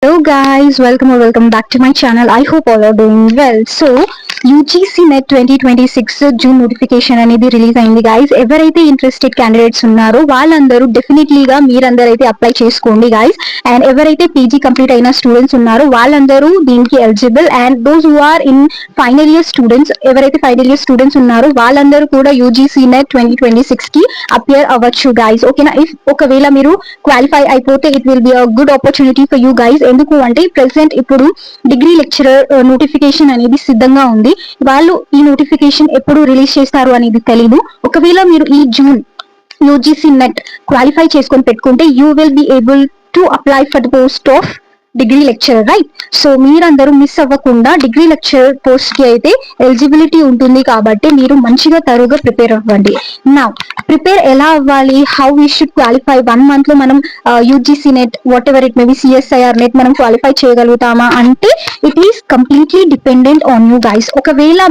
Hello guys, welcome back to my channel. I hope all are doing well. So UGC NET 2026 June notification అనేది release అయింది guys. ఎవరైతే interested candidates ఉన్నారో వాళ్ళందరూ డెఫినెట్లీగా మీరందరూ అయితే అప్లై చేసుకోండి గైస్. అండ్ ఎవరైతే పీజీ కంప్లీట్ అయిన స్టూడెంట్స్ ఉన్నారో వాళ్ళందరూ దీనికి eligible. And those who are in final year students, ఎవరైతే ఫైనల్ ఇయర్ స్టూడెంట్స్ ఉన్నారో వాళ్ళందరూ కూడా UGC NET 2026 కి అపియర్ అవ్వచ్చు గైస్. ఓకేనా? ఇఫ్ ఒకవేళ మీరు క్వాలిఫై అయిపోతే it will be a good opportunity for you guys. ఎందుకు అంటే ప్రెసెంట్ ఇప్పుడు డిగ్రీ లెక్చరర్ నోటిఫికేషన్ అనేది సిద్ధంగా ఉంది. వాళ్ళు ఈ నోటిఫికేషన్ ఎప్పుడు రిలీజ్ చేస్తారు అనేది తెలీదు. ఒకవేళ మీరు ఈ జూన్ UGC NET క్వాలిఫై చేసుకొని పెట్టుకుంటే you will be able to apply for the post of degree lecturer, right? So మీరందరూ మిస్ అవ్వకుండా డిగ్రీ లెక్చరర్ పోస్ట్ కి అయితే ఎలిజిబిలిటీ ఉంటుంది కాబట్టి మీరు మంచిగా తరువుగా ప్రిపేర్ అవ్వండి. నా ప్రిపేర్ ఎలా అవ్వాలి, how we should qualify, 1 month లో మనం UGC NET what ever it may be CSIR NET మనం క్వాలిఫై చేయగలుగుతామా అంటే it is completely dependent on you guys. ఒకవేళ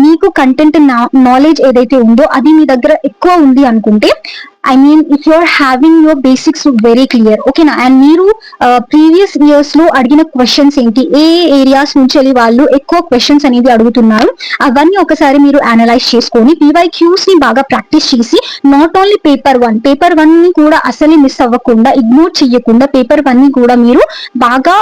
మీకు కంటెంట్ నాలెడ్జ్ ఏదైతే ఉందో అది మీ దగ్గర ఎక్కువ ఉంది అనుకుంటే, I mean if you are having your basics very clear, okay na, and మీరు previous years లో అడిగిన క్వశ్చన్స్ ఏంటి, ఏ ఏరియాస్ నుంచి వాళ్ళు ఎక్కువ క్వశ్చన్స్ అనేది అడుగుతున్నారు, అవన్నీ ఒకసారి మీరు అనలైజ్ చేసుకొని PYQs ని బాగా ప్రాక్టీస్ చేసి నాట్ ఓన్లీ పేపర్ 1 ని కూడా అసలు మిస్ అవ్వకుండా, ఇగ్నోర్ చేయకుండా పేపర్ 1 ని కూడా మీరు బాగా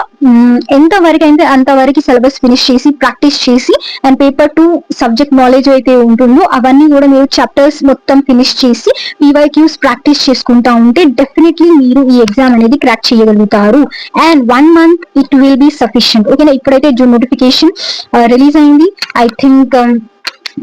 ఎంతవరకు అయితే అంతవరకు సిలబస్ ఫినిష్ చేసి ప్రాక్టీస్ చేసి, అండ్ పేపర్ 2 సబ్జెక్ట్ నాలెడ్జ్ అయితే ఉంటుందో అవన్నీ కూడా మీరు చాప్టర్స్ మొత్తం ఫినిష్ చేసి PYQs ప్రాక్టీస్ చేసుకుంటా ఉంటే డెఫినెట్లీ మీరు ఈ ఎగ్జామ్ అనేది క్రాక్ చేయగలుగుతారు. And 1 month it will be sufficient. ఓకేనా? ఇప్పుడైతే జూన్ నోటిఫికేషన్ రిలీజ్ అయింది. ఐ థింక్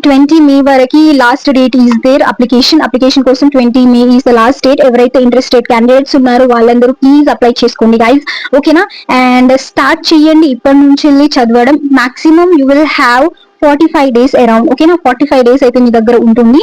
20 May వరకు last date is there. Application కోసం 20 May is the last date. ఎవరైతే ఇంట్రెస్టెడ్ క్యాండిడేట్స్ ఉన్నారో వాళ్ళందరూ ప్లీజ్ అప్లై చేసుకోండి గైస్. ఓకేనా? అండ్ స్టార్ట్ చేయండి ఇప్పటి నుంచి చదవడం. Maximum you will have 45 days around. ఓకేనా? 45 days అయితే మీ దగ్గర ఉంటుంది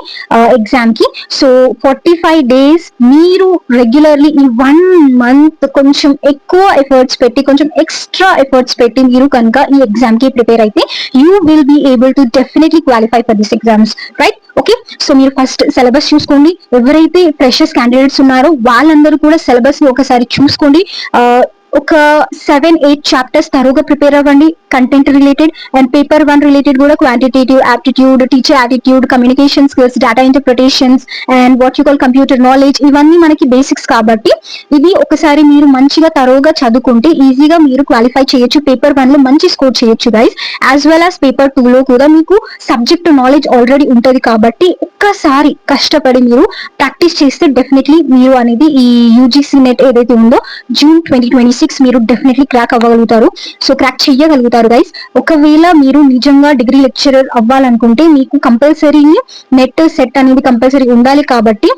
ఎగ్జామ్ కి. సో 45 days మీరు రెగ్యులర్లీ ఈ 1 month కొంచెం ఎక్కువ ఎఫర్ట్స్ పెట్టి, కొంచెం ఎక్స్ట్రా ఎఫర్ట్స్ పెట్టి మీరు కనుక ఈ ఎగ్జామ్ కి ప్రిపేర్ అయితే you will be able to definitely qualify for this exams, right? Okay, so మీరు ఫస్ట్ సిలబస్ చూసుకోండి. ఎవరైతే ఫ్రెషర్స్ క్యాండిడేట్స్ ఉన్నారో వాళ్ళందరూ కూడా సిలబస్ ని ఒకసారి చూసుకోండి. ఒక 7-8 చాప్టర్స్ తరువుగా ప్రిపేర్ అవ్వండి content related. And paper 1 related కూడా quantitative aptitude, teacher attitude, communication skills, data interpretations and what you call computer knowledge, ఇవన్నీ మనకి బేసిక్స్ కాబట్టి ఇది ఒకసారి మీరు మంచిగా తరువుగా చదువుకుంటే ఈజీగా మీరు క్వాలిఫై చేయొచ్చు. పేపర్ 1 లో మంచి స్కోర్ చేయొచ్చు guys. As well as paper 2 లో కూడా మీకు సబ్జెక్ట్ నాలెడ్జ్ ఆల్రెడీ ఉంటుంది కాబట్టి ఒక్కసారి కష్టపడి మీరు ప్రాక్టీస్ చేస్తే డెఫినెట్లీ మీరు అనేది ఈ UGC NET ఏదైతే ఉందో జూన్ 2026 మీరు డెఫినెట్లీ క్రాక్ అవ్వగలుగుతారు. సో క్రాక్ చెయ్యగలుగుతారు గైస్. ఒకవేళ మీరు నిజంగా డిగ్రీ లెక్చరర్ అవ్వాలనుకుంటే మీకు కంపల్సరీ నెట్ సెట్ అనేది కంపల్సరీ ఉండాలి కాబట్టి,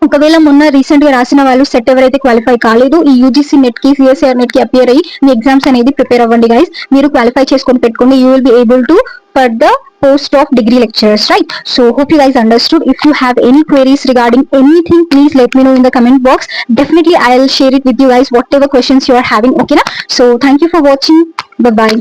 ఒకవేళ మొన్న రీసెంట్ గా రాసిన వాళ్ళు సెట్ ఎవరైతే క్వాలిఫై కాలేదు ఈ UGC NET కి CSIR NET కి అపియర్ అయ్యి మీ ఎగ్జామ్స్ అనేది ప్రిపేర్ అవ్వండి గైస్. మీరు క్వాలిఫై చేసుకొని పెట్టుకోండి. You will be able to for the post of degree lecturers, right? So hope you guys understood. If you have any queries regarding anything, please let me know in the comment box. Definitely I'll share it with you guys whatever questions you are having. Okay na? So thank you for watching. Bye bye.